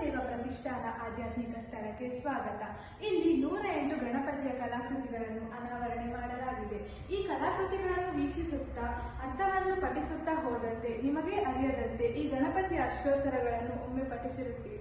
ಸೇವಾ ಪ್ರತಿಷ್ಠಾನ ಆಧ್ಯಾತ್ಮಿಕ ಸ್ಥಳಕ್ಕೆ ಸ್ವಾಗತ. ಇಲ್ಲಿ 108 ಗಣಪತಿಯ ಕಲಾಕೃತಿಗಳನ್ನು ಅನಾವರಣೆ ಮಾಡಲಾಗಿದೆ. ಈ ಕಲಾಕೃತಿಗಳನ್ನು ವೀಕ್ಷಿಸುತ್ತಾ ಅರ್ಥವನ್ನು ಪಠಿಸುತ್ತಾ ಹೋದಂತೆ ನಿಮಗೆ ಅರಿಯದಂತೆ ಈ ಗಣಪತಿಯ ಅಷ್ಟೋತ್ತರಗಳನ್ನು ಒಮ್ಮೆ ಪಠಿಸಿರುತ್ತೀರಿ.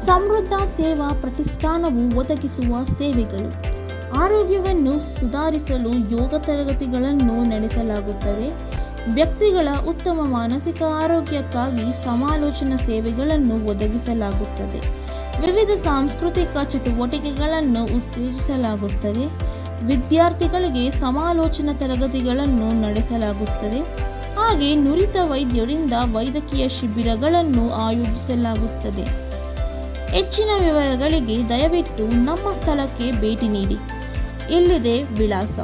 ಸಮೃದ್ಧ ಸೇವಾ ಪ್ರತಿಷ್ಠಾನವು ಒದಗಿಸುವ ಸೇವೆಗಳು. ಆರೋಗ್ಯವನ್ನು ಸುಧಾರಿಸಲು ಯೋಗ ತರಗತಿಗಳನ್ನು ನಡೆಸಲಾಗುತ್ತದೆ. ವ್ಯಕ್ತಿಗಳ ಉತ್ತಮ ಮಾನಸಿಕ ಆರೋಗ್ಯಕ್ಕಾಗಿ ಸಮಾಲೋಚನಾ ಸೇವೆಗಳನ್ನು ಒದಗಿಸಲಾಗುತ್ತದೆ. ವಿವಿಧ ಸಾಂಸ್ಕೃತಿಕ ಚಟುವಟಿಕೆಗಳನ್ನು ಉತ್ತೇಜಿಸಲಾಗುತ್ತದೆ. ವಿದ್ಯಾರ್ಥಿಗಳಿಗೆ ಸಮಾಲೋಚನಾ ತರಗತಿಗಳನ್ನು ನಡೆಸಲಾಗುತ್ತದೆ. ಹಾಗೆ ನುರಿತ ವೈದ್ಯರಿಂದ ವೈದ್ಯಕೀಯ ಶಿಬಿರಗಳನ್ನು ಆಯೋಜಿಸಲಾಗುತ್ತದೆ. ಹೆಚ್ಚಿನ ವಿವರಗಳಿಗೆ ದಯವಿಟ್ಟು ನಮ್ಮ ಸ್ಥಳಕ್ಕೆ ಭೇಟಿ ನೀಡಿ. ಇಲ್ಲಿದೆ ವಿಳಾಸ.